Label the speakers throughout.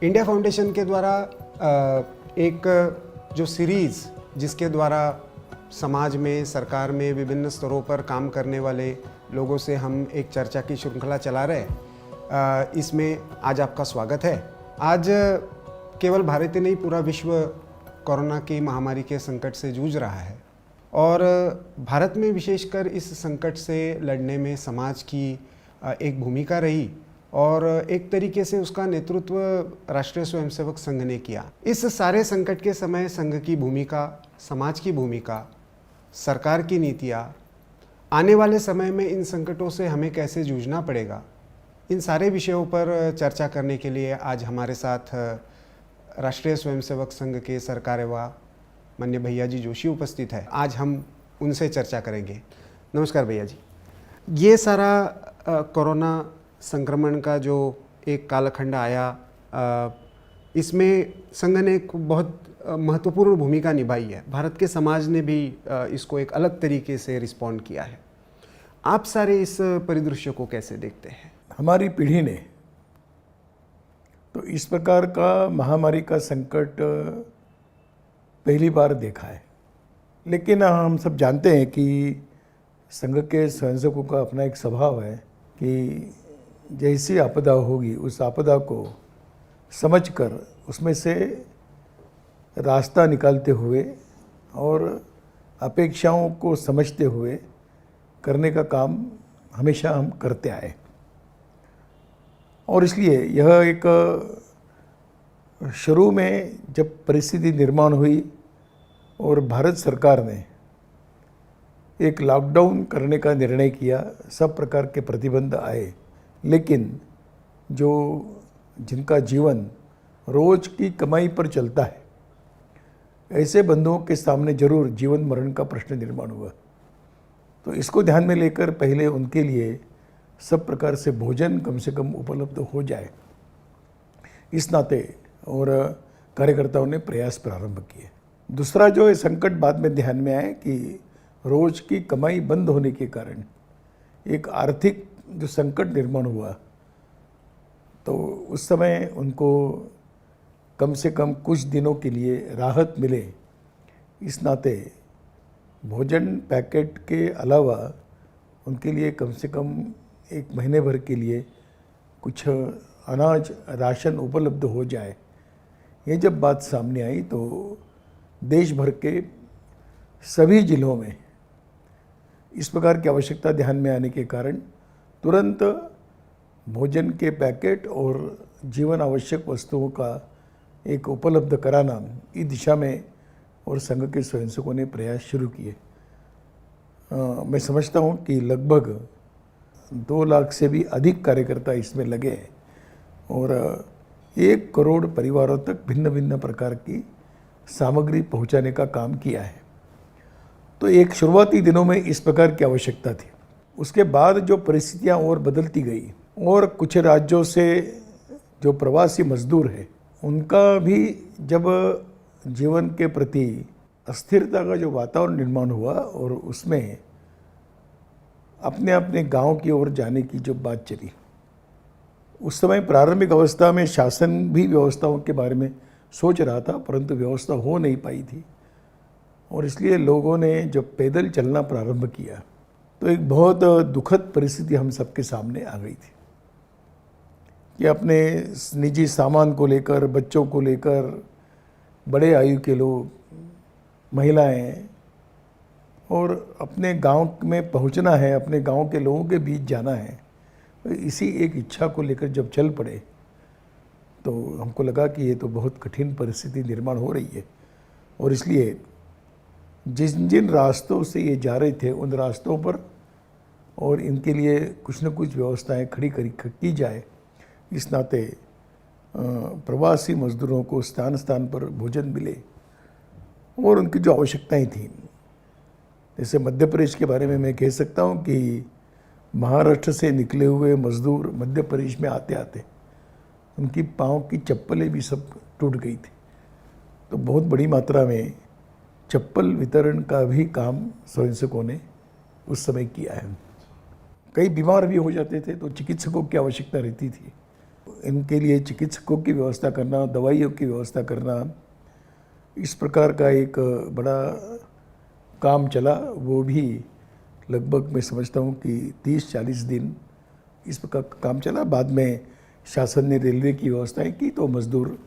Speaker 1: India foundation के द्वारा एक जो सीरीज़ जिसके द्वारा समाज में, सरकार में विभिन्न स्तरों पर काम करने वाले लोगों से हम एक चर्चा की श्रृंखला चला रहे हैं, इसमें आज आपका स्वागत है। आज केवल भारत ही नहीं, पूरा विश्व कोरोना की महामारी के संकट से जूझ रहा है और भारत में विशेषकर इस संकट से लड़ने में समाज की एक भूमिका रही और एक तरीके से उसका नेतृत्व राष्ट्रीय स्वयंसेवक संघ ने किया। इस सारे संकट के समय संघ की भूमिका, समाज की भूमिका, सरकार की नीतियाँ, आने वाले समय में इन संकटों से हमें कैसे जूझना पड़ेगा, इन सारे विषयों पर चर्चा करने के लिए आज हमारे साथ राष्ट्रीय स्वयंसेवक संघ के सरकार्यवाह माननीय भैया जी जोशी उपस्थित है। आज हम उनसे चर्चा करेंगे। नमस्कार भैया जी। ये सारा कोरोना संक्रमण का जो एक कालखंड आया, इसमें संघ ने एक बहुत महत्वपूर्ण भूमिका निभाई है। भारत के समाज ने भी इसको एक अलग तरीके से रिस्पॉन्ड किया है। आप सारे इस परिदृश्य को कैसे देखते हैं?
Speaker 2: हमारी पीढ़ी ने तो इस प्रकार का महामारी का संकट पहली बार देखा है, लेकिन हम सब जानते हैं कि संघ के स्वयंसेवकों का अपना एक स्वभाव है कि जैसी आपदा होगी उस आपदा को समझकर उसमें से रास्ता निकालते हुए और अपेक्षाओं को समझते हुए करने का काम हमेशा हम करते आए। और इसलिए यह एक शुरू में जब परिस्थिति निर्माण हुई और भारत सरकार ने एक लॉकडाउन करने का निर्णय किया, सब प्रकार के प्रतिबंध आए, लेकिन जो जिनका जीवन रोज की कमाई पर चलता है, ऐसे बंधुओं के सामने जरूर जीवन मरण का प्रश्न निर्माण हुआ। तो इसको ध्यान में लेकर पहले उनके लिए सब प्रकार से भोजन कम से कम उपलब्ध हो जाए, इस नाते और कार्यकर्ताओं ने प्रयास प्रारंभ किए। दूसरा जो है संकट बाद में ध्यान में आया कि रोज की कमाई बंद होने के कारण एक आर्थिक जो संकट निर्माण हुआ, तो उस समय उनको कम से कम कुछ दिनों के लिए राहत मिले, इस नाते भोजन पैकेट के अलावा उनके लिए कम से कम एक महीने भर के लिए कुछ अनाज राशन उपलब्ध हो जाए। ये जब बात सामने आई तो देश भर के सभी जिलों में इस प्रकार की आवश्यकता ध्यान में आने के कारण तुरंत भोजन के पैकेट और जीवन आवश्यक वस्तुओं का एक उपलब्ध कराना, इस दिशा में और संघ के स्वयंसेवकों ने प्रयास शुरू किए। मैं समझता हूँ कि लगभग 2 लाख से भी अधिक कार्यकर्ता इसमें लगे हैं और 1 करोड़ परिवारों तक भिन्न भिन्न प्रकार की सामग्री पहुँचाने का काम किया है। तो एक शुरुआती दिनों में इस प्रकार की आवश्यकता थी। उसके बाद जो परिस्थितियाँ और बदलती गई और कुछ राज्यों से जो प्रवासी मजदूर हैं, उनका भी जब जीवन के प्रति अस्थिरता का जो वातावरण निर्माण हुआ और उसमें अपने अपने गांव की ओर जाने की जो बात चली, उस समय प्रारंभिक अवस्था में शासन भी व्यवस्थाओं के बारे में सोच रहा था, परंतु व्यवस्था हो नहीं पाई थी और इसलिए लोगों ने जब पैदल चलना प्रारंभ किया तो एक बहुत दुखद परिस्थिति हम सबके सामने आ गई थी कि अपने निजी सामान को लेकर, बच्चों को लेकर, बड़े आयु के लोग, महिलाएं, और अपने गांव में पहुंचना है, अपने गांव के लोगों के बीच जाना है। तो इसी एक इच्छा को लेकर जब चल पड़े तो हमको लगा कि ये तो बहुत कठिन परिस्थिति निर्माण हो रही है और इसलिए जिन जिन रास्तों से ये जा रहे थे उन रास्तों पर और इनके लिए कुछ न कुछ व्यवस्थाएं खड़ी की जाए। इस नाते प्रवासी मजदूरों को स्थान स्थान पर भोजन मिले और उनकी जो आवश्यकताएं थीं, जैसे मध्य प्रदेश के बारे में मैं कह सकता हूं कि महाराष्ट्र से निकले हुए मजदूर मध्य प्रदेश में आते आते उनकी पाँव की चप्पलें भी सब टूट गई थी। तो बहुत बड़ी मात्रा में चप्पल वितरण का भी काम स्वयंसेवकों ने उस समय किया है। कई बीमार भी हो जाते थे तो चिकित्सकों की आवश्यकता रहती थी। इनके लिए चिकित्सकों की व्यवस्था करना, दवाइयों की व्यवस्था करना, इस प्रकार का एक बड़ा काम चला। वो भी लगभग मैं समझता हूँ कि 30-40 दिन इस प्रकार का काम चला। बाद में शासन ने रेलवे की व्यवस्थाएं की तो मजदूर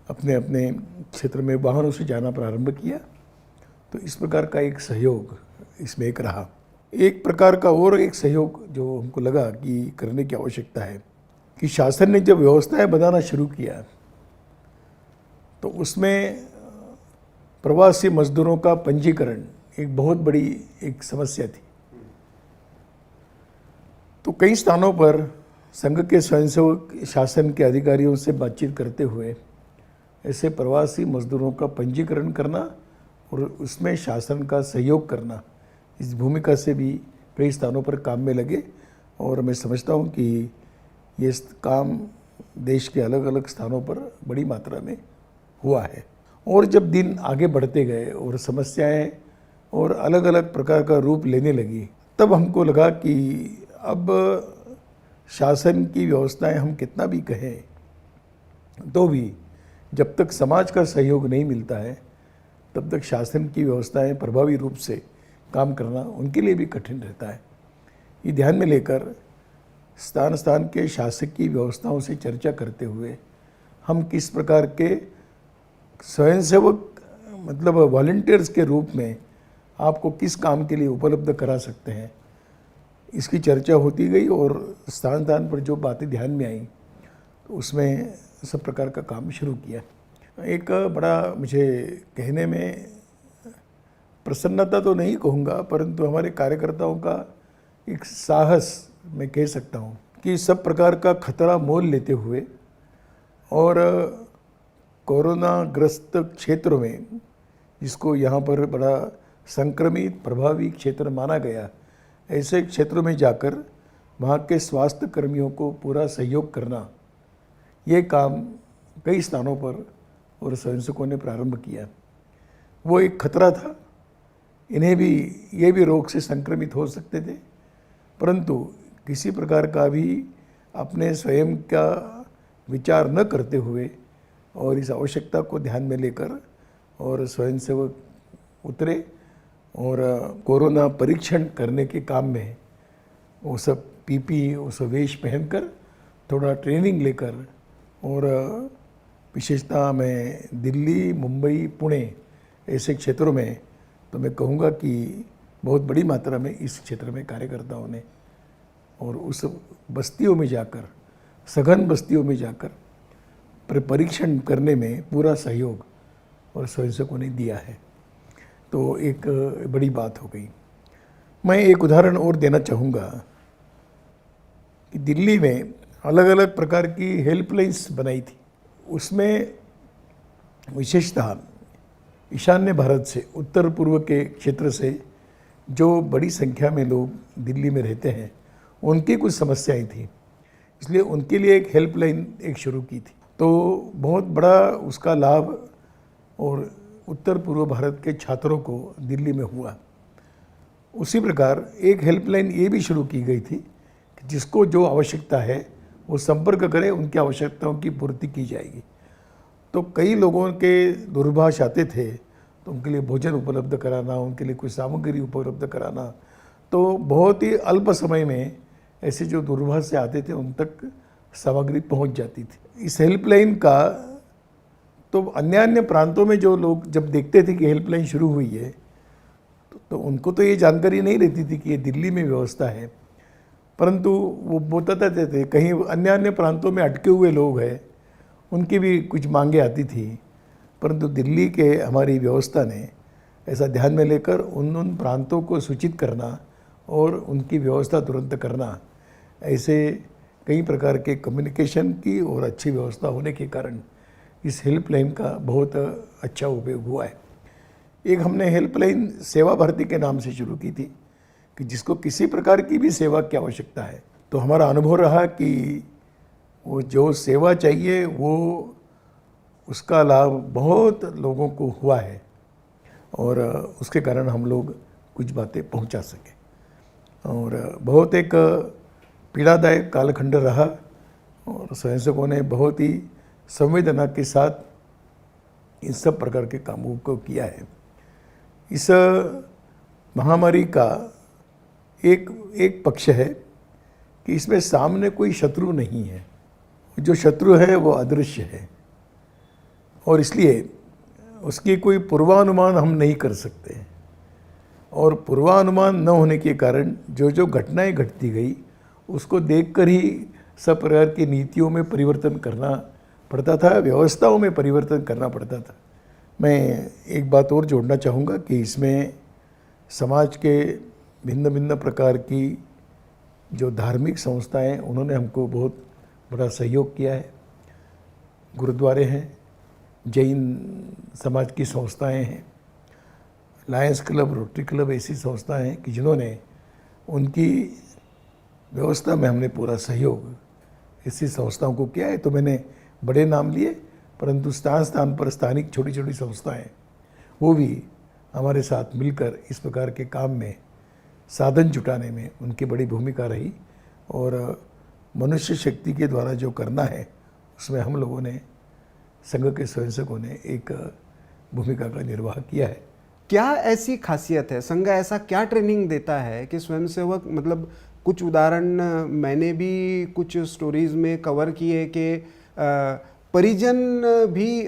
Speaker 2: अपने अपने क्षेत्र में वाहनों से जाना प्रारंभ किया। तो इस प्रकार का एक सहयोग इसमें एक रहा। एक प्रकार का और एक सहयोग जो हमको लगा कि करने की आवश्यकता है कि शासन ने जब व्यवस्थाएं बनाना शुरू किया तो उसमें प्रवासी मजदूरों का पंजीकरण एक बहुत बड़ी एक समस्या थी। तो कई स्थानों पर संघ के स्वयंसेवक शासन के अधिकारियों से बातचीत करते हुए ऐसे प्रवासी मजदूरों का पंजीकरण करना और उसमें शासन का सहयोग करना, इस भूमिका से भी कई स्थानों पर काम में लगे। और मैं समझता हूँ कि ये काम देश के अलग अलग स्थानों पर बड़ी मात्रा में हुआ है। और जब दिन आगे बढ़ते गए और समस्याएं और अलग अलग प्रकार का रूप लेने लगी, तब हमको लगा कि अब शासन की व्यवस्थाएं हम कितना भी कहें तो भी जब तक समाज का सहयोग नहीं मिलता है तब तक शासन की व्यवस्थाएं प्रभावी रूप से काम करना उनके लिए भी कठिन रहता है। ये ध्यान में लेकर स्थान स्थान के शासकीय व्यवस्थाओं से चर्चा करते हुए हम किस प्रकार के स्वयंसेवक मतलब वॉलंटियर्स के रूप में आपको किस काम के लिए उपलब्ध करा सकते हैं, इसकी चर्चा होती गई। और स्थान स्थान पर जो बातें ध्यान में आई तो उसमें सब प्रकार का काम शुरू किया। एक बड़ा मुझे कहने में प्रसन्नता तो नहीं कहूँगा, परंतु हमारे कार्यकर्ताओं का एक साहस मैं कह सकता हूँ कि सब प्रकार का खतरा मोल लेते हुए और कोरोना ग्रस्त क्षेत्रों में, जिसको यहाँ पर बड़ा संक्रमित प्रभावी क्षेत्र माना गया, ऐसे क्षेत्रों में जाकर वहाँ के स्वास्थ्य कर्मियों को पूरा सहयोग करना, ये काम कई स्थानों पर और स्वयंसेवकों ने प्रारंभ किया। वो एक खतरा था, इन्हें भी ये भी रोग से संक्रमित हो सकते थे, परंतु किसी प्रकार का भी अपने स्वयं का विचार न करते हुए और इस आवश्यकता को ध्यान में लेकर और स्वयंसेवक उतरे और कोरोना परीक्षण करने के काम में वो सब पीपी वो सब वेश पहनकर थोड़ा ट्रेनिंग लेकर, और विशेषता में दिल्ली, मुंबई, पुणे ऐसे क्षेत्रों में तो मैं कहूँगा कि बहुत बड़ी मात्रा में इस क्षेत्र में कार्यकर्ताओं ने और उस बस्तियों में जाकर, सघन बस्तियों में जाकर परीक्षण करने में पूरा सहयोग और स्वयंसेवकों ने दिया है। तो एक बड़ी बात हो गई। मैं एक उदाहरण और देना चाहूँगा कि दिल्ली में अलग अलग प्रकार की हेल्पलाइंस बनाई थी। उसमें विशेषतः ईशान्य भारत से, उत्तर पूर्व के क्षेत्र से जो बड़ी संख्या में लोग दिल्ली में रहते हैं, उनकी कुछ समस्याएं थी, इसलिए उनके लिए एक हेल्पलाइन एक शुरू की थी। तो बहुत बड़ा उसका लाभ और उत्तर पूर्व भारत के छात्रों को दिल्ली में हुआ। उसी प्रकार एक हेल्पलाइन ये भी शुरू की गई थी कि जिसको जो आवश्यकता है वो संपर्क करे, उनकी आवश्यकताओं की पूर्ति की जाएगी। तो कई लोगों के दूरभाष आते थे तो उनके लिए भोजन उपलब्ध कराना, उनके लिए कोई सामग्री उपलब्ध कराना, तो बहुत ही अल्प समय में ऐसे जो दूरभाष से आते थे उन तक सामग्री पहुंच जाती थी। इस हेल्पलाइन का तो अन्य अन्य प्रांतों में जो लोग जब देखते थे कि हेल्पलाइन शुरू हुई है तो उनको तो ये जानकारी नहीं रहती थी कि ये दिल्ली में व्यवस्था है, परंतु वो बताते थे कहीं अन्य अन्य प्रांतों में अटके हुए लोग हैं, उनकी भी कुछ मांगे आती थी, परंतु दिल्ली के हमारी व्यवस्था ने ऐसा ध्यान में लेकर उन प्रांतों को सूचित करना और उनकी व्यवस्था तुरंत करना, ऐसे कई प्रकार के कम्युनिकेशन की और अच्छी व्यवस्था होने के कारण इस हेल्पलाइन का बहुत अच्छा उपयोग हुआ है। एक हमने हेल्पलाइन सेवा भारती के नाम से शुरू की थी कि जिसको किसी प्रकार की भी सेवा की आवश्यकता है, तो हमारा अनुभव रहा कि वो जो सेवा चाहिए वो उसका लाभ बहुत लोगों को हुआ है और उसके कारण हम लोग कुछ बातें पहुंचा सके। और बहुत एक पीड़ादायक कालखंड रहा और स्वयंसेवकों ने बहुत ही संवेदना के साथ इन सब प्रकार के कामों को किया है। इस महामारी का एक पक्ष है कि इसमें सामने कोई शत्रु नहीं है, जो शत्रु है वो अदृश्य है, और इसलिए उसकी कोई पूर्वानुमान हम नहीं कर सकते। और पूर्वानुमान न होने के कारण जो जो घटनाएं घटती गई उसको देखकर ही सब प्रकार की नीतियों में परिवर्तन करना पड़ता था, व्यवस्थाओं में परिवर्तन करना पड़ता था। मैं एक बात और जोड़ना चाहूँगा कि इसमें समाज के भिन्न भिन्न प्रकार की जो धार्मिक संस्थाएं, उन्होंने हमको बहुत बड़ा सहयोग किया है। गुरुद्वारे हैं, जैन समाज की संस्थाएं हैं, लायंस क्लब, रोटरी क्लब, ऐसी संस्थाएं हैं कि जिन्होंने उनकी व्यवस्था में हमने पूरा सहयोग ऐसी संस्थाओं को किया है। तो मैंने बड़े नाम लिए, परंतु स्थान स्थान पर स्थानिक छोटी छोटी संस्थाएं वो भी हमारे साथ मिलकर इस प्रकार के काम में साधन जुटाने में उनकी बड़ी भूमिका रही। और मनुष्य शक्ति के द्वारा जो करना है उसमें हम लोगों ने, संघ के स्वयंसेवकों ने एक भूमिका का निर्वाह किया है।
Speaker 1: क्या ऐसी खासियत है, संघ ऐसा क्या ट्रेनिंग देता है कि स्वयंसेवक, मतलब कुछ उदाहरण मैंने भी कुछ स्टोरीज में कवर किए कि परिजन भी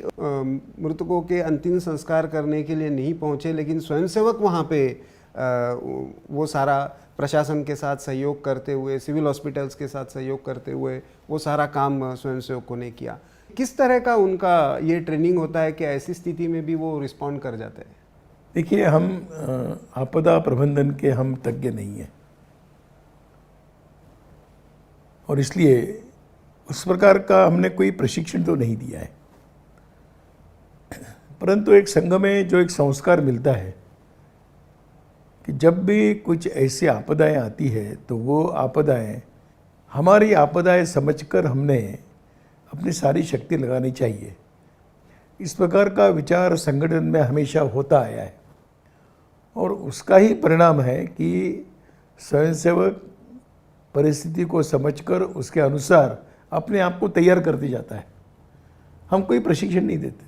Speaker 1: मृतकों के अंतिम संस्कार करने के लिए नहीं पहुंचे, लेकिन स्वयंसेवक वहां पे वो सारा प्रशासन के साथ सहयोग करते हुए, सिविल हॉस्पिटल्स के साथ सहयोग करते हुए वो सारा काम स्वयंसेवकों ने किया। किस तरह का उनका ये ट्रेनिंग होता है कि ऐसी स्थिति में भी वो रिस्पॉन्ड कर जाते हैं?
Speaker 2: देखिए, हम आपदा प्रबंधन के हम तज्ञ नहीं हैं, और इसलिए उस प्रकार का हमने कोई प्रशिक्षण तो नहीं दिया है। परंतु एक संघ में जो एक संस्कार मिलता है कि जब भी कुछ ऐसी आपदाएं आती है तो वो आपदाएं हमारी आपदाएं समझकर हमने अपनी सारी शक्ति लगानी चाहिए। इस प्रकार का विचार संगठन में हमेशा होता आया है, और उसका ही परिणाम है कि स्वयंसेवक परिस्थिति को समझकर उसके अनुसार अपने आप को तैयार करते जाता है। हम कोई प्रशिक्षण नहीं देते,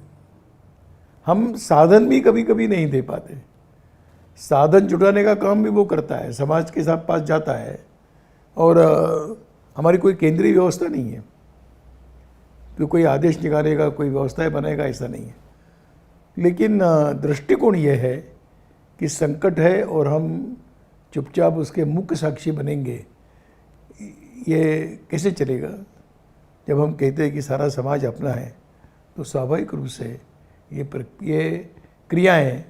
Speaker 2: हम साधन भी कभी कभी नहीं दे पाते। साधन जुटाने का काम भी वो करता है, समाज के साथ पास जाता है, और हमारी कोई केंद्रीय व्यवस्था नहीं है कि कोई आदेश निकालेगा, कोई व्यवस्थाएं बनाएगा, ऐसा नहीं है। लेकिन दृष्टिकोण ये है कि संकट है और हम चुपचाप उसके मुख्य साक्षी बनेंगे, ये कैसे चलेगा? जब हम कहते हैं कि सारा समाज अपना है तो स्वाभाविक रूप से ये क्रियाएं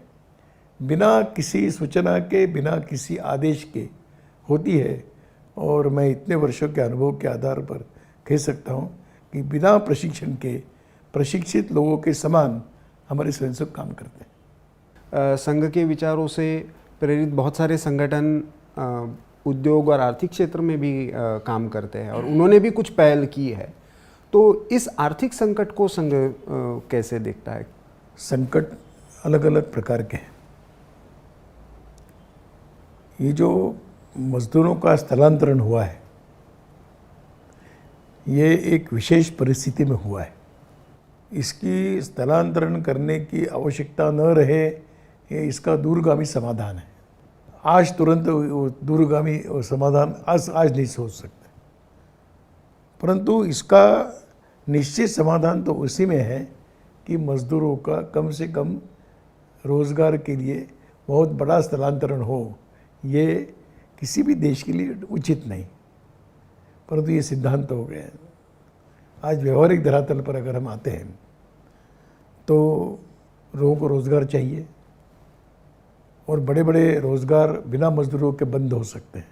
Speaker 2: बिना किसी सूचना के, बिना किसी आदेश के होती है। और मैं इतने वर्षों के अनुभव के आधार पर कह सकता हूँ कि बिना प्रशिक्षण के प्रशिक्षित लोगों के समान हमारे स्वयंसेवक काम करते हैं।
Speaker 1: संघ के विचारों से प्रेरित बहुत सारे संगठन उद्योग और आर्थिक क्षेत्र में भी काम करते हैं, और उन्होंने भी कुछ पहल की है। तो इस आर्थिक संकट को संघ कैसे देखता है?
Speaker 2: संकट अलग अलग प्रकार के हैं। ये जो मजदूरों का स्थलांतरण हुआ है, ये एक विशेष परिस्थिति में हुआ है। इसकी स्थलांतरण करने की आवश्यकता न रहे, ये इसका दूरगामी समाधान है। आज तुरंत दूरगामी समाधान आज नहीं सोच सकते, परंतु इसका निश्चित समाधान तो उसी में है कि मजदूरों का कम से कम रोज़गार के लिए बहुत बड़ा स्थलांतरण हो। ये किसी भी देश के लिए उचित नहीं, परंतु ये सिद्धांत हो गए। आज व्यवहारिक धरातल पर अगर हम आते हैं तो लोगों को रोज़गार चाहिए, और बड़े बड़े रोज़गार बिना मजदूरों के बंद हो सकते हैं।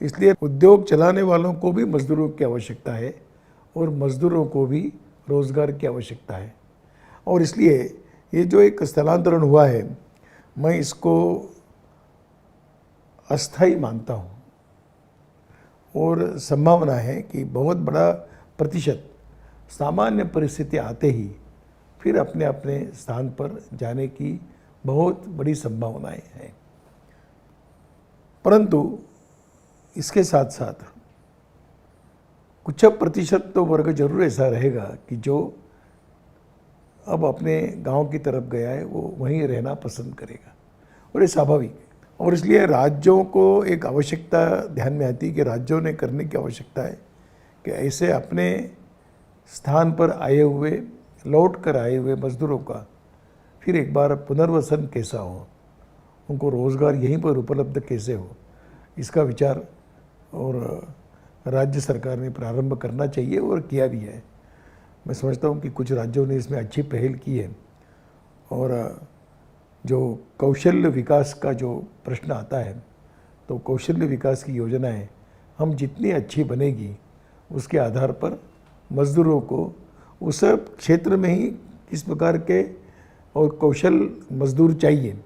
Speaker 2: इसलिए उद्योग चलाने वालों को भी मजदूरों की आवश्यकता है, और मजदूरों को भी रोज़गार की आवश्यकता है। और इसलिए ये जो एक स्थलांतरण हुआ है, मैं इसको अस्थायी मानता हूँ, और संभावना है कि बहुत बड़ा प्रतिशत सामान्य परिस्थिति आते ही फिर अपने अपने स्थान पर जाने की बहुत बड़ी संभावनाएं हैं। परंतु इसके साथ साथ कुछ प्रतिशत तो वर्ग जरूर ऐसा रहेगा कि जो अब अपने गांव की तरफ गया है वो वहीं रहना पसंद करेगा, और ये स्वाभाविक है। और इसलिए राज्यों को एक आवश्यकता ध्यान में आती है कि राज्यों ने करने की आवश्यकता है कि ऐसे अपने स्थान पर आए हुए, लौट कर आए हुए मजदूरों का फिर एक बार पुनर्वसन कैसा हो, उनको रोज़गार यहीं पर उपलब्ध कैसे हो, इसका विचार और राज्य सरकार ने प्रारंभ करना चाहिए और किया भी है। मैं समझता हूँ कि कुछ राज्यों ने इसमें अच्छी पहल की है, और जो कौशल्य विकास का जो प्रश्न आता है, तो कौशल्य विकास की योजनाएं हम जितनी अच्छी बनेगी उसके आधार पर मज़दूरों को उस क्षेत्र में ही किस प्रकार के और कौशल मज़दूर चाहिए,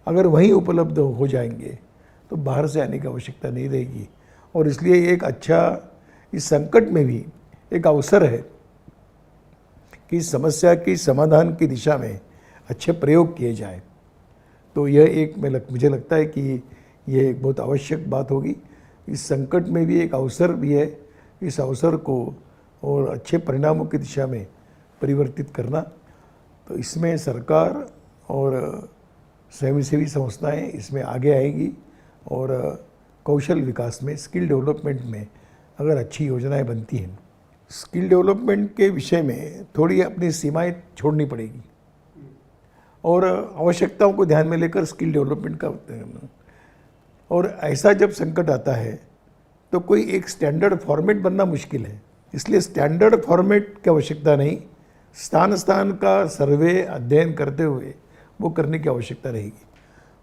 Speaker 2: अगर वहीं उपलब्ध हो जाएंगे तो बाहर से आने की आवश्यकता नहीं रहेगी। और इसलिए एक अच्छा, इस संकट में भी एक अवसर है कि इस समस्या की समाधान की दिशा में अच्छे प्रयोग किए जाएं। तो यह एक मुझे लगता है कि यह एक बहुत आवश्यक बात होगी। इस संकट में भी एक अवसर भी है, इस अवसर को और अच्छे परिणामों की दिशा में परिवर्तित करना। तो इसमें सरकार और स्वयंसेवी संस्थाएं इसमें आगे आएंगी, और कौशल विकास में, स्किल डेवलपमेंट में अगर अच्छी योजनाएं बनती हैं, स्किल डेवलपमेंट के विषय में थोड़ी अपनी सीमाएं छोड़नी पड़ेगी और आवश्यकताओं को ध्यान में लेकर स्किल डेवलपमेंट का करना। और ऐसा जब संकट आता है तो कोई एक स्टैंडर्ड फॉर्मेट बनना मुश्किल है, इसलिए स्टैंडर्ड फॉर्मेट की आवश्यकता नहीं, स्थान स्थान का सर्वे अध्ययन करते हुए वो करने की आवश्यकता रहेगी।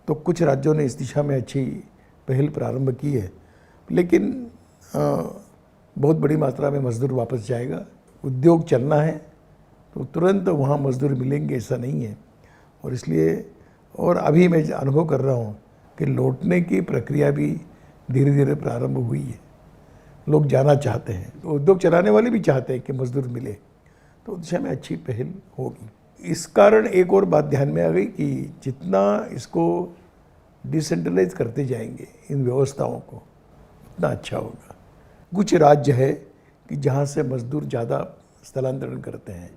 Speaker 2: तो कुछ राज्यों ने इस दिशा में अच्छी पहल प्रारंभ की है, लेकिन बहुत बड़ी मात्रा में मजदूर वापस जाएगा। उद्योग चलना है तो तुरंत वहाँ मजदूर मिलेंगे ऐसा नहीं है, और इसलिए और अभी मैं अनुभव कर रहा हूँ कि लौटने की प्रक्रिया भी धीरे धीरे प्रारंभ हुई है। लोग जाना चाहते हैं, तो उद्योग चलाने वाले भी चाहते हैं कि मजदूर मिले, तो उस दिशा में अच्छी पहल होगी। इस कारण एक और बात ध्यान में आ गई कि जितना इसको डिसेंट्रलाइज करते जाएंगे इन व्यवस्थाओं को, उतना अच्छा होगा। कुछ राज्य है कि जहाँ से मजदूर ज़्यादा स्थलांतरण करते हैं,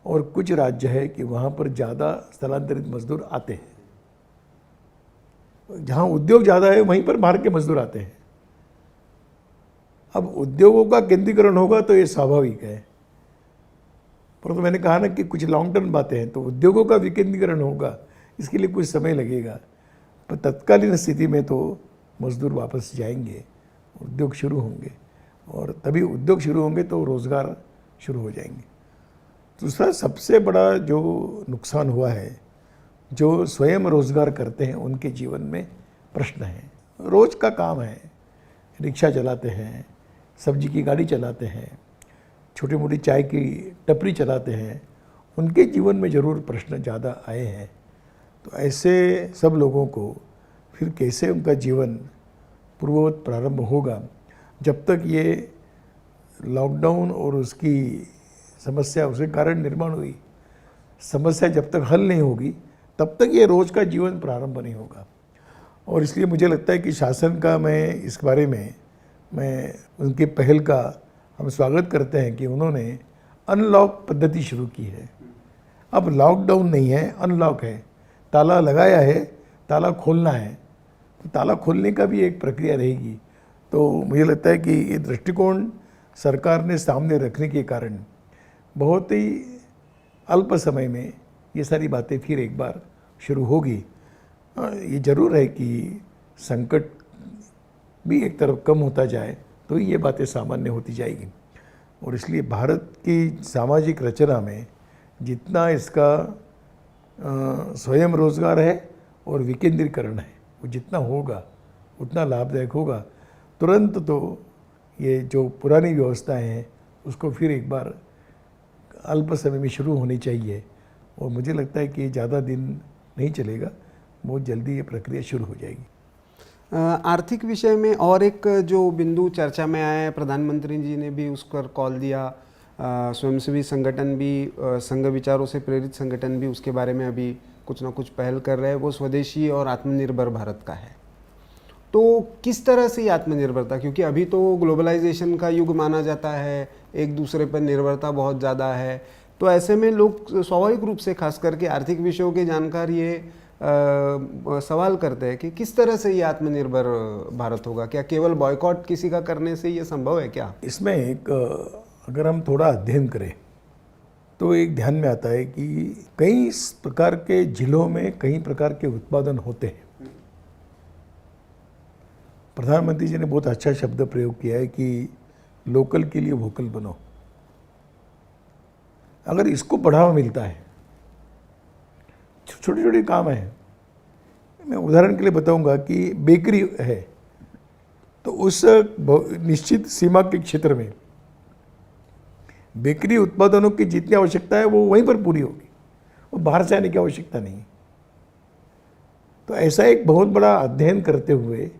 Speaker 2: और कुछ राज्य है कि वहाँ पर ज़्यादा स्थलांतरित मजदूर आते हैं। जहाँ उद्योग ज़्यादा है वहीं पर बाहर के मजदूर आते हैं। अब उद्योगों का केंद्रीकरण होगा तो ये स्वाभाविक है, परंतु मैंने कहा ना कि कुछ लॉन्ग टर्म बातें हैं, तो उद्योगों का विकेंद्रीकरण होगा, इसके लिए कुछ समय लगेगा, पर तत्कालीन स्थिति में तो मजदूर वापस जाएंगे, उद्योग शुरू होंगे, और तभी उद्योग शुरू होंगे तो रोज़गार शुरू हो जाएंगे। दूसरा सबसे बड़ा जो नुकसान हुआ है, जो स्वयं रोज़गार करते हैं उनके जीवन में प्रश्न है। रोज़ का काम है, रिक्शा चलाते हैं, सब्जी की गाड़ी चलाते हैं, छोटी मोटी चाय की टपरी चलाते हैं, उनके जीवन में ज़रूर प्रश्न ज़्यादा आए हैं। तो ऐसे सब लोगों को फिर कैसे उनका जीवन पूर्ववत प्रारंभ होगा, जब तक ये लॉकडाउन और उसकी समस्या, उसके कारण निर्माण हुई समस्या जब तक हल नहीं होगी, तब तक ये रोज़ का जीवन प्रारंभ नहीं होगा। और इसलिए मुझे लगता है कि शासन का, मैं इस बारे में मैं उनकी पहल का हम स्वागत करते हैं कि उन्होंने अनलॉक पद्धति शुरू की है। अब लॉकडाउन नहीं है, अनलॉक है। ताला लगाया है, ताला खोलना है, तो ताला खोलने का भी एक प्रक्रिया रहेगी। तो मुझे लगता है कि ये दृष्टिकोण सरकार ने सामने रखने के कारण बहुत ही अल्प समय में ये सारी बातें फिर एक बार शुरू होगी। ये ज़रूर है कि संकट भी एक तरफ कम होता जाए तो ये बातें सामान्य होती जाएगी। और इसलिए भारत की सामाजिक रचना में जितना इसका स्वयं रोजगार है और विकेंद्रीकरण है, वो जितना होगा उतना लाभदायक होगा। तुरंत तो ये जो पुरानी व्यवस्थाएं हैं उसको फिर एक बार अल्प समय में शुरू होनी चाहिए, और मुझे लगता है कि ज़्यादा दिन नहीं चलेगा, बहुत जल्दी ये प्रक्रिया शुरू हो जाएगी।
Speaker 1: आर्थिक विषय में और एक जो बिंदु चर्चा में आया है, प्रधानमंत्री जी ने भी उस पर कॉल दिया, स्वयंसेवी संगठन भी, संघ विचारों से प्रेरित संगठन भी उसके बारे में अभी कुछ ना कुछ पहल कर रहे हैं, वो स्वदेशी और आत्मनिर्भर भारत का है। तो तो किस तरह से ये आत्मनिर्भरता, क्योंकि अभी तो ग्लोबलाइजेशन का युग माना जाता है, एक दूसरे पर निर्भरता बहुत ज़्यादा है, तो ऐसे में लोग स्वाभाविक रूप से खास करके आर्थिक विषयों के जानकार ये सवाल करते हैं कि किस तरह से ये आत्मनिर्भर भारत होगा। क्या केवल बॉयकॉट किसी का करने से ये संभव है क्या?
Speaker 2: इसमें एक अगर हम थोड़ा अध्ययन करें तो एक ध्यान में आता है कि कई प्रकार के जिलों में कई प्रकार के उत्पादन होते हैं। प्रधानमंत्री जी ने बहुत अच्छा शब्द प्रयोग किया है कि लोकल के लिए वोकल बनो। अगर इसको बढ़ावा मिलता है, छोटे छोटे काम है, मैं उदाहरण के लिए बताऊंगा कि बेकरी है तो उस निश्चित सीमा के क्षेत्र में बेकरी उत्पादनों की जितनी आवश्यकता है वो वहीं पर पूरी होगी, वो बाहर से आने की आवश्यकता नहीं। तो ऐसा एक बहुत बड़ा अध्ययन करते हुए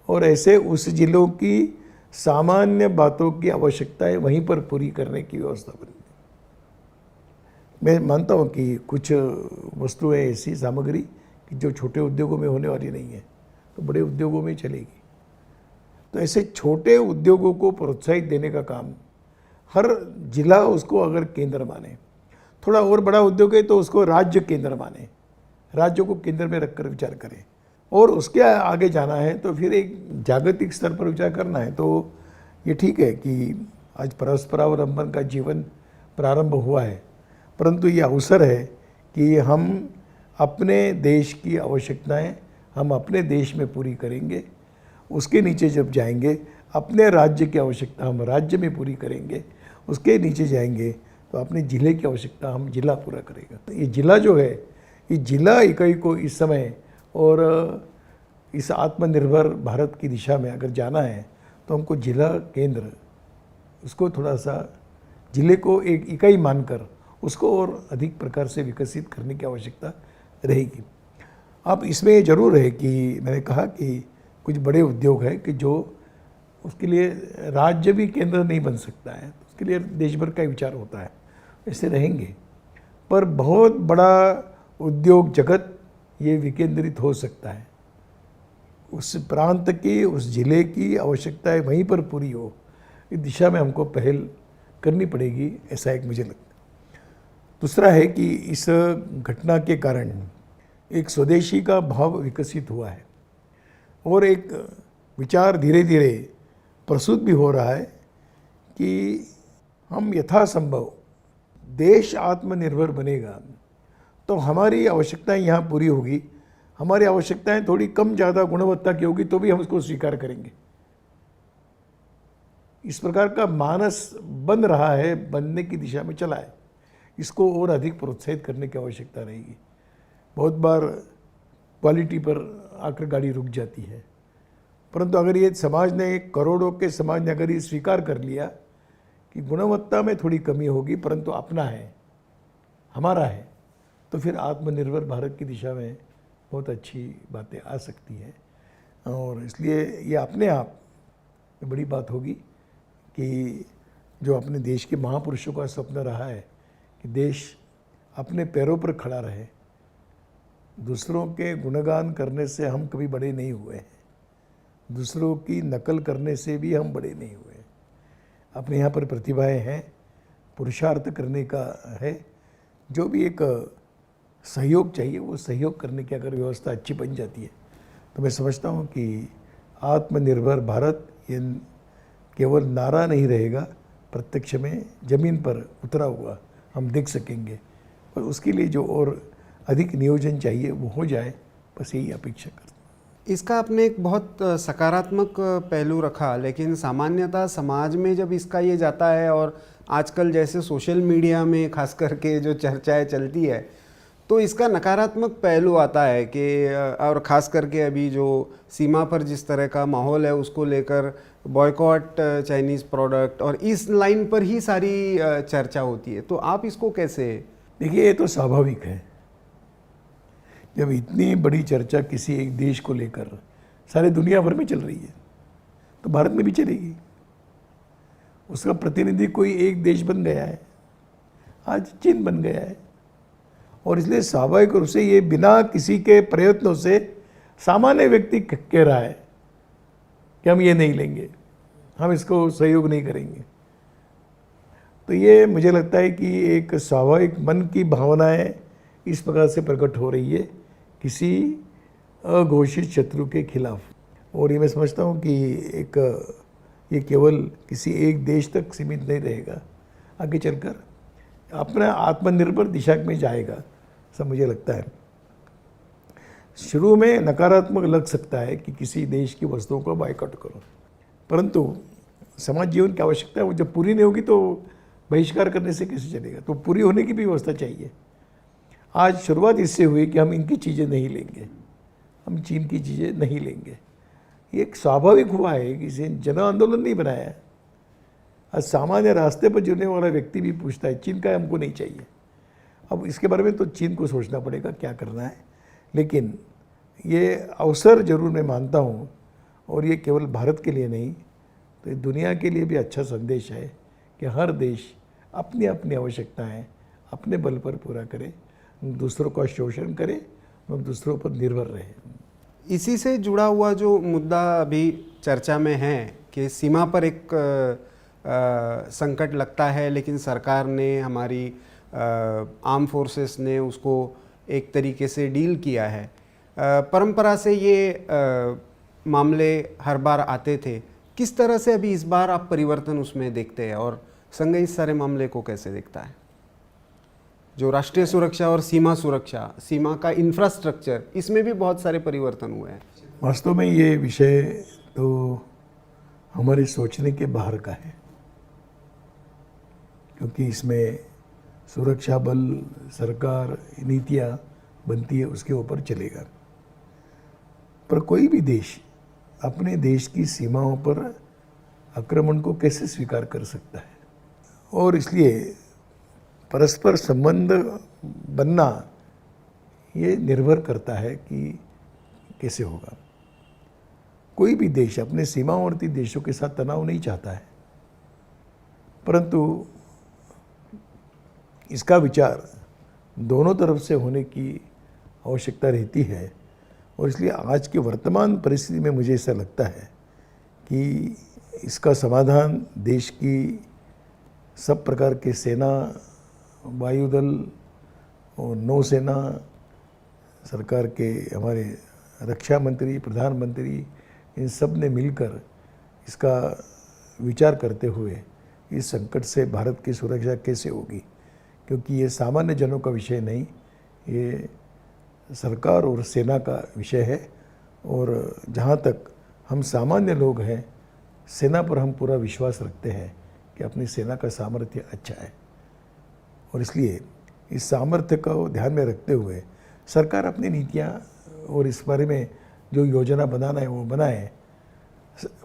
Speaker 2: और ऐसे उस जिलों की सामान्य बातों की आवश्यकताएं वहीं पर पूरी करने की व्यवस्था बनी। मैं मानता हूँ कि कुछ वस्तुएं ऐसी सामग्री कि जो छोटे उद्योगों में होने वाली नहीं है तो बड़े उद्योगों में चलेगी। तो ऐसे छोटे उद्योगों को प्रोत्साहित देने का काम हर जिला उसको अगर केंद्र माने, थोड़ा और बड़ा उद्योग है तो उसको राज्य केंद्र माने, राज्यों को केंद्र में रखकर विचार करें। और उसके आगे जाना है तो फिर एक जागतिक स्तर पर विचार करना है। तो ये ठीक है कि आज परस्परावलंबन का जीवन प्रारंभ हुआ है, परंतु ये अवसर है कि हम अपने देश की आवश्यकताएं हम अपने देश में पूरी करेंगे। उसके नीचे जब जाएंगे अपने राज्य की आवश्यकता हम राज्य में पूरी करेंगे। उसके नीचे जाएंगे तो अपने ज़िले की आवश्यकता हम जिला पूरा करेगा। तो ये जिला जो है, ये जिला इकाई को इस समय और इस आत्मनिर्भर भारत की दिशा में अगर जाना है तो हमको जिला केंद्र उसको थोड़ा सा जिले को एक इकाई मानकर उसको और अधिक प्रकार से विकसित करने की आवश्यकता रहेगी। अब इसमें ये जरूर है कि मैंने कहा कि कुछ बड़े उद्योग है कि जो उसके लिए राज्य भी केंद्र नहीं बन सकता है, तो उसके लिए देश भर का विचार होता है, ऐसे रहेंगे। पर बहुत बड़ा उद्योग जगत ये विकेंद्रित हो सकता है, उस प्रांत की उस जिले की आवश्यकताएं वहीं पर पूरी हो, इस दिशा में हमको पहल करनी पड़ेगी, ऐसा एक मुझे लगता है। दूसरा है कि इस घटना के कारण एक स्वदेशी का भाव विकसित हुआ है और एक विचार धीरे धीरे प्रसूत भी हो रहा है कि हम यथासंभव देश आत्मनिर्भर बनेगा तो हमारी आवश्यकताएं यहाँ पूरी होगी। हमारी आवश्यकताएं थोड़ी कम ज़्यादा गुणवत्ता की होगी तो भी हम उसको स्वीकार करेंगे। इस प्रकार का मानस बन रहा है, बनने की दिशा में चला है। इसको और अधिक प्रोत्साहित करने की आवश्यकता रहेगी। बहुत बार क्वालिटी पर आकर गाड़ी रुक जाती है, परंतु अगर ये समाज ने, करोड़ों के समाज ने अगर ये स्वीकार कर लिया कि गुणवत्ता में थोड़ी कमी होगी परंतु अपना है, हमारा है, तो फिर आत्मनिर्भर भारत की दिशा में बहुत अच्छी बातें आ सकती हैं। और इसलिए ये अपने आप में बड़ी बात होगी कि जो अपने देश के महापुरुषों का स्वप्न रहा है कि देश अपने पैरों पर खड़ा रहे। दूसरों के गुणगान करने से हम कभी बड़े नहीं हुए हैं, दूसरों की नकल करने से भी हम बड़े नहीं हुए। अपने यहाँ पर प्रतिभाएं हैं, पुरुषार्थ करने का है, जो भी एक सहयोग चाहिए वो सहयोग करने की अगर व्यवस्था अच्छी बन जाती है तो मैं समझता हूँ कि आत्मनिर्भर भारत ये केवल नारा नहीं रहेगा, प्रत्यक्ष में ज़मीन पर उतरा हुआ हम देख सकेंगे। और उसके लिए जो और अधिक नियोजन चाहिए वो हो जाए, बस यही अपेक्षा करते हैं।
Speaker 1: इसका आपने एक बहुत सकारात्मक पहलू रखा, लेकिन सामान्यतः समाज में जब इसका ये जाता है और आजकल जैसे सोशल मीडिया में खास करके जो चर्चाएं चलती है तो इसका नकारात्मक पहलू आता है कि और ख़ास करके अभी जो सीमा पर जिस तरह का माहौल है उसको लेकर बॉयकॉट चाइनीज़ प्रोडक्ट और इस लाइन पर ही सारी चर्चा होती है। तो आप इसको कैसे?
Speaker 2: देखिए, ये तो स्वाभाविक है। जब इतनी बड़ी चर्चा किसी एक देश को लेकर सारे दुनिया भर में चल रही है तो भारत में भी चलेगी। उसका प्रतिनिधि कोई एक देश बन गया है, आज चीन बन गया है, और इसलिए स्वाभाविक रूप से ये बिना किसी के प्रयत्नों से सामान्य व्यक्ति कह रहा है कि हम ये नहीं लेंगे, हम इसको सहयोग नहीं करेंगे। तो ये मुझे लगता है कि एक स्वाभाविक मन की भावनाएं इस प्रकार से प्रकट हो रही है किसी अघोषित शत्रु के खिलाफ। और ये मैं समझता हूँ कि ये केवल किसी एक देश तक सीमित नहीं रहेगा, आगे चलकर अपना आत्मनिर्भर दिशा में जाएगा, सब मुझे लगता है। शुरू में नकारात्मक लग सकता है कि किसी देश की वस्तुओं को बायकॉट करो, परंतु समाज जीवन की आवश्यकता है, वो जब पूरी नहीं होगी तो बहिष्कार करने से कैसे चलेगा। तो पूरी होने की भी व्यवस्था चाहिए। आज शुरुआत इससे हुई कि हम इनकी चीज़ें नहीं लेंगे, हम चीन की चीज़ें नहीं लेंगे। ये एक स्वाभाविक हुआ है, किसी जन आंदोलन नहीं बनाया है। आज सामान्य रास्ते पर जुड़ने वाला व्यक्ति भी पूछता है चीन का हमको नहीं चाहिए। अब इसके बारे में तो चीन को सोचना पड़ेगा क्या करना है, लेकिन ये अवसर जरूर मैं मानता हूँ, और ये केवल भारत के लिए नहीं तो दुनिया के लिए भी अच्छा संदेश है कि हर देश अपनी अपनी आवश्यकताएं अपने बल पर पूरा करे, दूसरों का शोषण करे और दूसरों पर निर्भर रहे।
Speaker 1: इसी से जुड़ा हुआ जो मुद्दा अभी चर्चा में है कि सीमा पर एक संकट लगता है, लेकिन सरकार ने, हमारी आर्म फोर्सेस ने उसको एक तरीके से डील किया है। परंपरा से ये मामले हर बार आते थे। किस तरह से अभी इस बार आप परिवर्तन उसमें देखते हैं, और संघ इस सारे मामले को कैसे देखता है? जो राष्ट्रीय सुरक्षा और सीमा सुरक्षा, सीमा का इंफ्रास्ट्रक्चर, इसमें भी बहुत सारे परिवर्तन हुए हैं।
Speaker 2: वास्तव में ये विषय तो हमारे सोचने के बाहर का है, क्योंकि इसमें सुरक्षा बल, सरकार, नीतियाँ बनती है, उसके ऊपर चलेगा। पर कोई भी देश अपने देश की सीमाओं पर आक्रमण को कैसे स्वीकार कर सकता है, और इसलिए परस्पर संबंध बनना ये निर्भर करता है कि कैसे होगा। कोई भी देश अपने सीमावर्ती देशों के साथ तनाव नहीं चाहता है, परंतु इसका विचार दोनों तरफ से होने की आवश्यकता रहती है। और इसलिए आज की वर्तमान परिस्थिति में मुझे ऐसा लगता है कि इसका समाधान देश की सब प्रकार के सेना, वायुदल और नौसेना, सरकार के हमारे रक्षा मंत्री, प्रधानमंत्री, इन सब ने मिलकर इसका विचार करते हुए इस संकट से भारत की सुरक्षा कैसे होगी, क्योंकि ये सामान्य जनों का विषय नहीं, ये सरकार और सेना का विषय है। और जहाँ तक हम सामान्य लोग हैं, सेना पर हम पूरा विश्वास रखते हैं कि अपनी सेना का सामर्थ्य अच्छा है, और इसलिए इस सामर्थ्य को ध्यान में रखते हुए सरकार अपनी नीतियाँ और इस बारे में जो योजना बनाना है वो बनाए।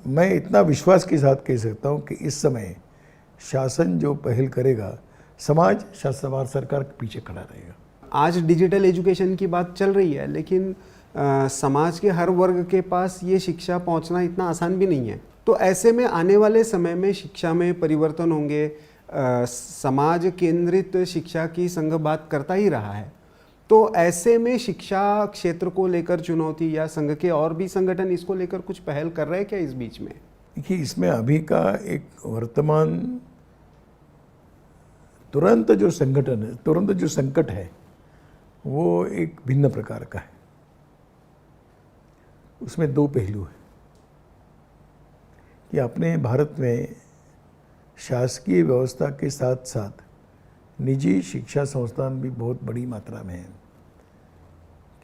Speaker 2: मैं इतना विश्वास के साथ कह सकता हूँ कि इस समय शासन जो पहल करेगा, समाज शासन सरकार के पीछे खड़ा रहेगा।
Speaker 1: आज डिजिटल एजुकेशन की बात चल रही है, लेकिन समाज के हर वर्ग के पास ये शिक्षा पहुंचना इतना आसान भी नहीं है। तो ऐसे में आने वाले समय में शिक्षा में परिवर्तन होंगे। समाज केंद्रित शिक्षा की संघ बात करता ही रहा है, तो ऐसे में शिक्षा क्षेत्र को लेकर चुनौती, या संघ के और भी संगठन इसको लेकर कुछ पहल कर रहे हैं क्या इस बीच में?
Speaker 2: देखिए, इसमें अभी का एक वर्तमान तुरंत जो संगठन है, तुरंत जो संकट है, वो एक भिन्न प्रकार का है। उसमें दो पहलू हैं कि अपने भारत में शासकीय व्यवस्था के साथ साथ निजी शिक्षा संस्थान भी बहुत बड़ी मात्रा में हैं,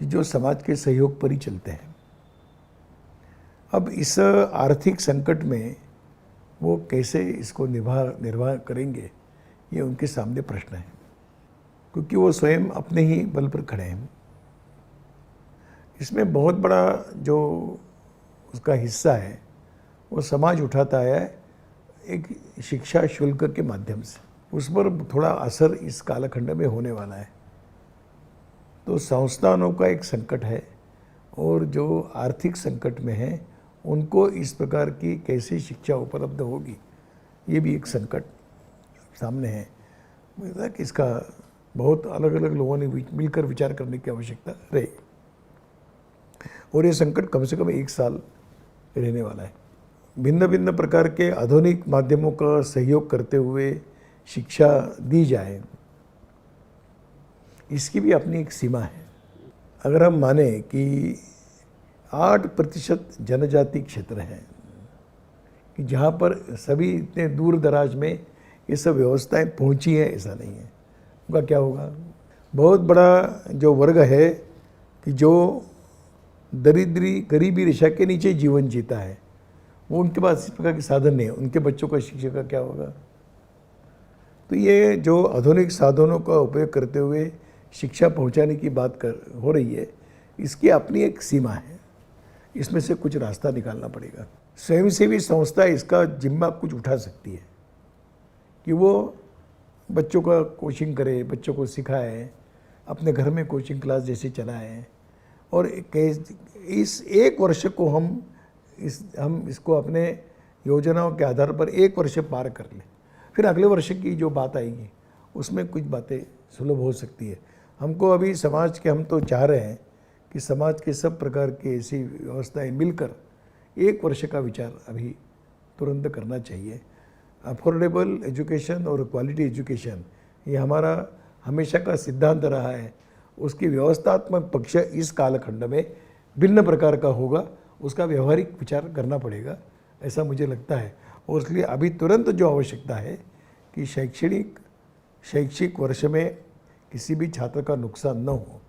Speaker 2: कि जो समाज के सहयोग पर ही चलते हैं। अब इस आर्थिक संकट में वो कैसे इसको निर्वाह करेंगे, ये उनके सामने प्रश्न है, क्योंकि वो स्वयं अपने ही बल पर खड़े हैं। इसमें बहुत बड़ा जो उसका हिस्सा है वो समाज उठाता है एक शिक्षा शुल्क के माध्यम से। उस पर थोड़ा असर इस कालखंड में होने वाला है। तो संस्थानों का एक संकट है, और जो आर्थिक संकट में है उनको इस प्रकार की कैसे शिक्षा उपलब्ध होगी, ये भी एक संकट सामने है। मुझे लगता है कि इसका बहुत अलग अलग लोगों ने मिलकर विचार करने की आवश्यकता रहेगी, और ये संकट कम से कम 1 साल रहने वाला है। भिन्न भिन्न प्रकार के आधुनिक माध्यमों का सहयोग करते हुए शिक्षा दी जाए, इसकी भी अपनी एक सीमा है। अगर हम माने कि 8% जनजाति क्षेत्र है कि जहाँ पर सभी इतने दूर दराज में ये सब व्यवस्थाएं पहुँची हैं, ऐसा नहीं है, उनका क्या होगा? बहुत बड़ा जो वर्ग है कि जो गरीबी रेखा के नीचे जीवन जीता है, वो उनके पास इस प्रकार के साधन नहीं है, उनके बच्चों का शिक्षा का क्या होगा? तो ये जो आधुनिक साधनों का उपयोग करते हुए शिक्षा पहुंचाने की बात हो रही है, इसकी अपनी एक सीमा है, इसमें से कुछ रास्ता निकालना पड़ेगा। स्वयंसेवी संस्था इसका जिम्मा कुछ उठा सकती है कि वो बच्चों का कोचिंग करे, बच्चों को सिखाए, अपने घर में कोचिंग क्लास जैसे चलाएं, और इस एक वर्ष को हम इसको अपने योजनाओं के आधार पर एक वर्ष पार कर लें, फिर अगले वर्ष की जो बात आएगी उसमें कुछ बातें सुलभ हो सकती है। हमको अभी समाज के, हम तो चाह रहे हैं कि समाज के सब प्रकार की ऐसी व्यवस्थाएं मिलकर एक वर्ष का विचार अभी तुरंत करना चाहिए। अफोर्डेबल एजुकेशन और क्वालिटी एजुकेशन, ये हमारा हमेशा का सिद्धांत रहा है। उसकी व्यवस्थात्मक पक्ष इस कालखंड में भिन्न प्रकार का होगा, उसका व्यवहारिक विचार करना पड़ेगा, ऐसा मुझे लगता है। और इसलिए अभी तुरंत जो आवश्यकता है कि शैक्षिक वर्ष में किसी भी छात्र का नुकसान न हो,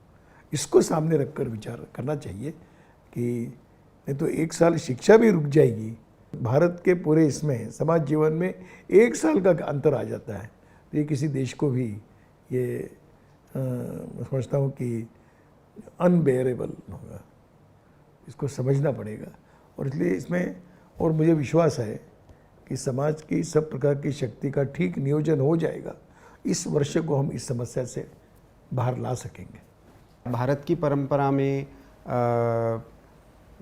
Speaker 2: इसको सामने रखकर विचार करना चाहिए कि नहीं तो एक साल शिक्षा भी रुक जाएगी। भारत के पूरे इसमें समाज जीवन में एक साल का अंतर आ जाता है, तो ये किसी देश को भी ये समझता हूँ कि अनबेयरेबल होगा, इसको समझना पड़ेगा। और इसलिए इसमें और मुझे विश्वास है कि समाज की सब प्रकार की शक्ति का ठीक नियोजन हो जाएगा, इस वर्ष को हम इस समस्या से बाहर ला सकेंगे।
Speaker 1: भारत की परंपरा में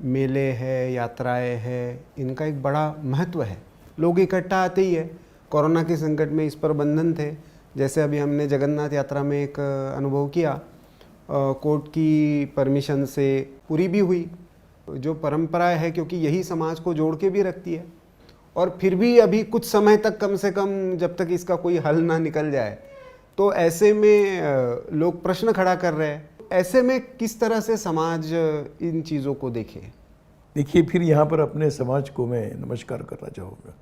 Speaker 1: मेले है, यात्राएं है, इनका एक बड़ा महत्व है। लोग इकट्ठा आते ही है। कोरोना के संकट में इस पर बंधन थे, जैसे अभी हमने जगन्नाथ यात्रा में एक अनुभव किया, कोर्ट की परमिशन से पूरी भी हुई। जो परंपराएं है, क्योंकि यही समाज को जोड़ के भी रखती है, और फिर भी अभी कुछ समय तक, कम से कम जब तक इसका कोई हल ना निकल जाए, तो ऐसे में लोग प्रश्न खड़ा कर रहे हैं। ऐसे में किस तरह से समाज इन चीज़ों को देखे?
Speaker 2: देखिए, फिर यहाँ पर अपने समाज को मैं नमस्कार करना चाहूँगा।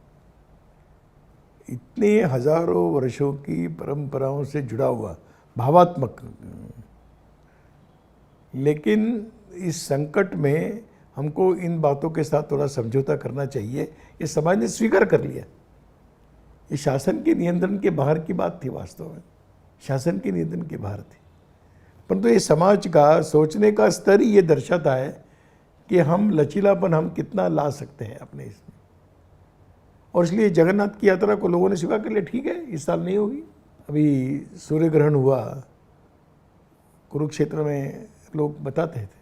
Speaker 2: इतने हजारों वर्षों की परंपराओं से जुड़ा हुआ भावात्मक, लेकिन इस संकट में हमको इन बातों के साथ थोड़ा समझौता करना चाहिए। ये समाज ने स्वीकार कर लिया। ये शासन के नियंत्रण के बाहर की बात थी, वास्तव में शासन के नियंत्रण के बाहर थी, परंतु ये समाज का सोचने का स्तर ही ये दर्शाता है कि हम लचीलापन हम कितना ला सकते हैं अपने इसमें। और इसलिए जगन्नाथ की यात्रा को लोगों ने स्वीकार कर लिया, ठीक है, इस साल नहीं होगी। अभी सूर्य ग्रहण हुआ कुरुक्षेत्र में, लोग बताते थे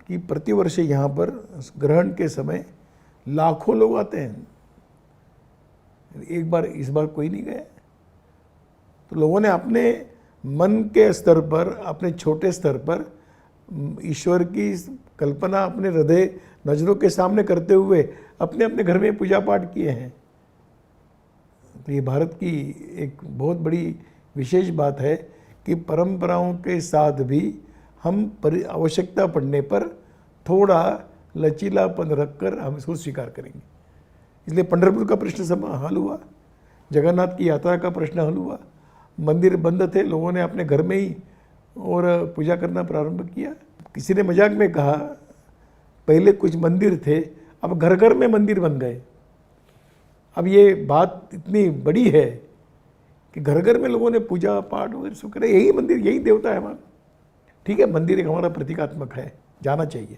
Speaker 2: कि प्रतिवर्ष यहाँ पर ग्रहण के समय लाखों लोग आते हैं। एक बार, इस बार कोई नहीं गया। तो लोगों ने अपने मन के स्तर पर, अपने छोटे स्तर पर ईश्वर की कल्पना अपने हृदय नजरों के सामने करते हुए अपने अपने घर में पूजा पाठ किए हैं। तो ये भारत की एक बहुत बड़ी विशेष बात है कि परंपराओं के साथ भी हम आवश्यकता पड़ने पर थोड़ा लचीलापन रखकर हम इसको स्वीकार करेंगे। इसलिए पंढरपुर का प्रश्न सब हल हुआ, जगन्नाथ की यात्रा का प्रश्न हल हुआ, मंदिर बंद थे, लोगों ने अपने घर में ही और पूजा करना प्रारंभ किया। किसी ने मजाक में कहा, पहले कुछ मंदिर थे, अब घर घर में मंदिर बन गए। अब ये बात इतनी बड़ी है कि घर घर में लोगों ने पूजा पाठ वगैरह सब करे, यही मंदिर, यही देवता है हमारा। ठीक है, मंदिर एक हमारा प्रतीकात्मक है, जाना चाहिए,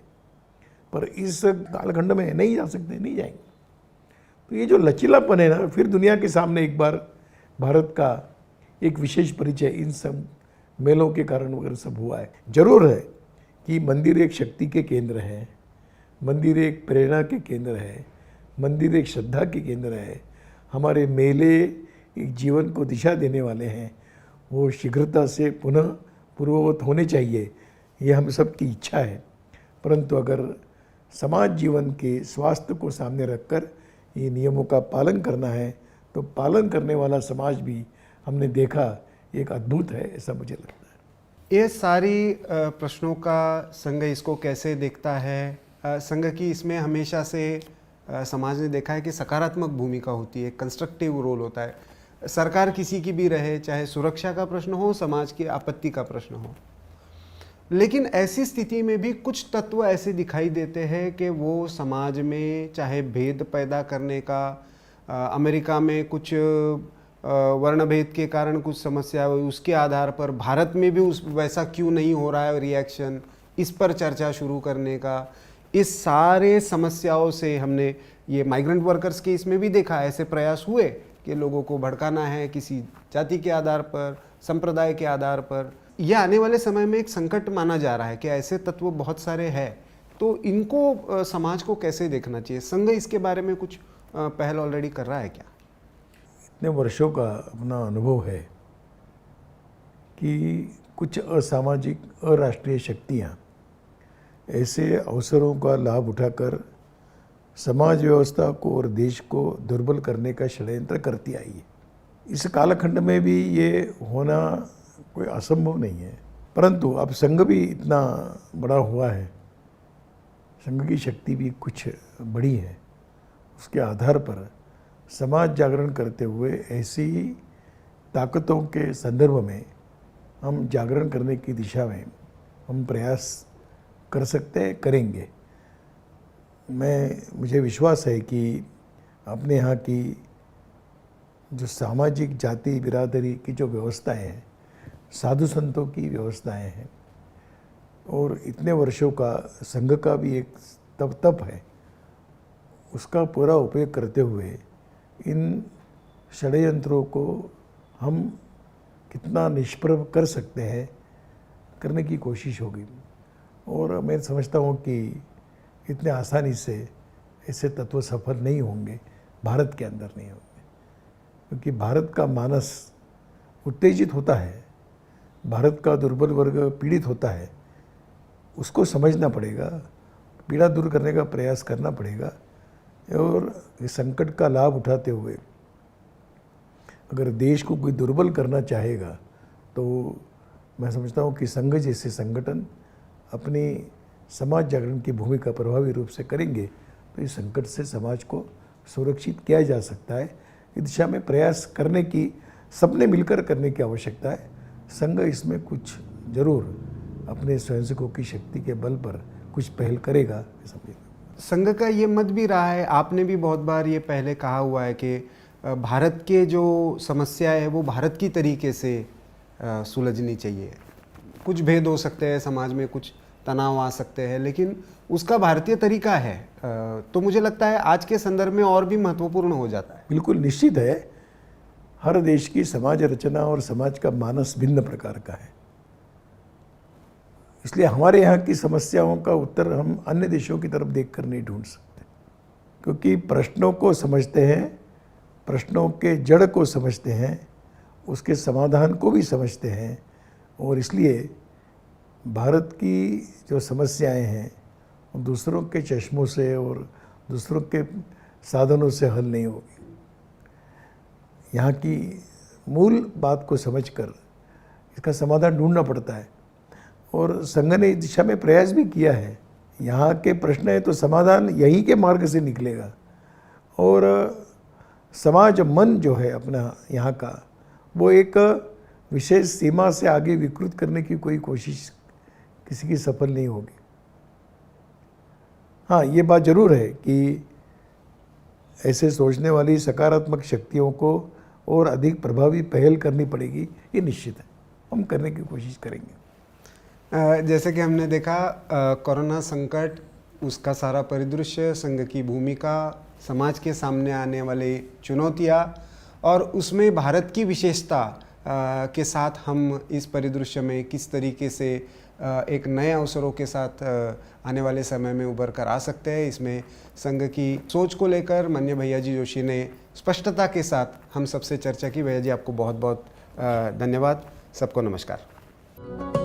Speaker 2: पर इस कालखंड में नहीं जा सकते, नहीं जाएंगे। तो ये जो लचीलापन है ना, फिर दुनिया के सामने एक बार भारत का एक विशेष परिचय इन सब मेलों के कारण वगैरह सब हुआ है। जरूर है कि मंदिर एक शक्ति के केंद्र है, मंदिर एक प्रेरणा के केंद्र है, मंदिर एक श्रद्धा के केंद्र है। हमारे मेले एक जीवन को दिशा देने वाले हैं, वो शीघ्रता से पुनः पूर्ववत होने चाहिए, ये हम सब की इच्छा है। परंतु अगर समाज जीवन के स्वास्थ्य को सामने रखकर ये नियमों का पालन करना है, तो पालन करने वाला समाज भी हमने देखा एक अद्भुत है, ऐसा मुझे लगता है।
Speaker 1: ये सारी प्रश्नों का संघ इसको कैसे देखता है? संघ की इसमें हमेशा से समाज ने देखा है कि सकारात्मक भूमिका होती है, कंस्ट्रक्टिव रोल होता है। सरकार किसी की भी रहे, चाहे सुरक्षा का प्रश्न हो, समाज की आपत्ति का प्रश्न हो, लेकिन ऐसी स्थिति में भी कुछ तत्व ऐसे दिखाई देते हैं कि वो समाज में चाहे भेद पैदा करने का, अमेरिका में कुछ वर्ण भेद के कारण कुछ समस्या हुई, उसके आधार पर भारत में भी उस वैसा क्यों नहीं हो रहा है रिएक्शन, इस पर चर्चा शुरू करने का, इस सारे समस्याओं से हमने ये माइग्रेंट वर्कर्स के इसमें भी देखा, ऐसे प्रयास हुए कि लोगों को भड़काना है किसी जाति के आधार पर, संप्रदाय के आधार पर। यह आने वाले समय में एक संकट माना जा रहा है कि ऐसे तत्व बहुत सारे हैं, तो इनको समाज को कैसे देखना चाहिए? संघ इसके बारे में कुछ पहल ऑलरेडी कर रहा है क्या?
Speaker 2: इतने वर्षों का अपना अनुभव है कि कुछ असामाजिक अराष्ट्रीय शक्तियाँ ऐसे अवसरों का लाभ उठाकर समाज व्यवस्था को और देश को दुर्बल करने का षड्यंत्र करती आई है। इस कालखंड में भी ये होना कोई असंभव नहीं है, परंतु अब संघ भी इतना बड़ा हुआ है, संघ की शक्ति भी कुछ बड़ी है, उसके आधार पर समाज जागरण करते हुए ऐसी ताकतों के संदर्भ में हम जागरण करने की दिशा में हम प्रयास कर सकते हैं, करेंगे। मुझे विश्वास है कि अपने यहाँ की जो सामाजिक जाति बिरादरी की जो व्यवस्थाएं हैं, साधु संतों की व्यवस्थाएं हैं, और इतने वर्षों का संघ का भी एक तप है, उसका पूरा उपयोग करते हुए इन षड्यंत्रों को हम कितना निष्प्रभ कर सकते हैं, करने की कोशिश होगी। और मैं समझता हूँ कि इतने आसानी से ऐसे तत्व सफल नहीं होंगे, भारत के अंदर नहीं होंगे, क्योंकि भारत का मानस उत्तेजित होता है, भारत का दुर्बल वर्ग पीड़ित होता है, उसको समझना पड़ेगा, पीड़ा दूर करने का प्रयास करना पड़ेगा। और इस संकट का लाभ उठाते हुए अगर देश को कोई दुर्बल करना चाहेगा, तो मैं समझता हूँ कि संघ जैसे संगठन अपनी समाज जागरण की भूमिका प्रभावी रूप से करेंगे, तो इस संकट से समाज को सुरक्षित किया जा सकता है। इस दिशा में प्रयास करने की, सबने मिलकर करने की आवश्यकता है। संघ इसमें कुछ जरूर अपने स्वयंसेवकों की शक्ति के बल पर कुछ पहल करेगा, समझिए।
Speaker 1: संघ का ये मत भी रहा है, आपने भी बहुत बार ये पहले कहा हुआ है कि भारत के जो समस्या है वो भारत की तरीके से सुलझनी चाहिए। कुछ भेद हो सकते हैं समाज में, कुछ तनाव आ सकते हैं, लेकिन उसका भारतीय तरीका है। तो मुझे लगता है आज के संदर्भ में और भी महत्वपूर्ण हो जाता है।
Speaker 2: बिल्कुल निश्चित है, हर देश की समाज रचना और समाज का मानस भिन्न प्रकार का है, इसलिए हमारे यहाँ की समस्याओं का उत्तर हम अन्य देशों की तरफ देखकर नहीं ढूंढ सकते, क्योंकि प्रश्नों को समझते हैं, प्रश्नों के जड़ को समझते हैं, उसके समाधान को भी समझते हैं, और इसलिए भारत की जो समस्याएं हैं वो दूसरों के चश्मों से और दूसरों के साधनों से हल नहीं होगी। यहाँ की मूल बात को समझकर इसका समाधान ढूंढना पड़ता है, और संघ ने इस दिशा में प्रयास भी किया है। यहाँ के प्रश्न है तो समाधान यहीं के मार्ग से निकलेगा, और समाज मन जो है अपना यहाँ का, वो एक विशेष सीमा से आगे विकृत करने की कोई कोशिश किसी की सफल नहीं होगी। हाँ, ये बात जरूर है कि ऐसे सोचने वाली सकारात्मक शक्तियों को और अधिक प्रभावी पहल करनी पड़ेगी, ये निश्चित है, हम करने की कोशिश करेंगे।
Speaker 1: जैसे कि हमने देखा कोरोना संकट, उसका सारा परिदृश्य, संघ की भूमिका, समाज के सामने आने वाली चुनौतियाँ, और उसमें भारत की विशेषता के साथ हम इस परिदृश्य में किस तरीके से एक नए अवसरों के साथ आने वाले समय में उभर कर आ सकते हैं, इसमें संघ की सोच को लेकर माननीय भैयाजी जोशी ने स्पष्टता के साथ हम सबसे चर्चा की। भैया जी, आपको बहुत बहुत धन्यवाद। सबको नमस्कार।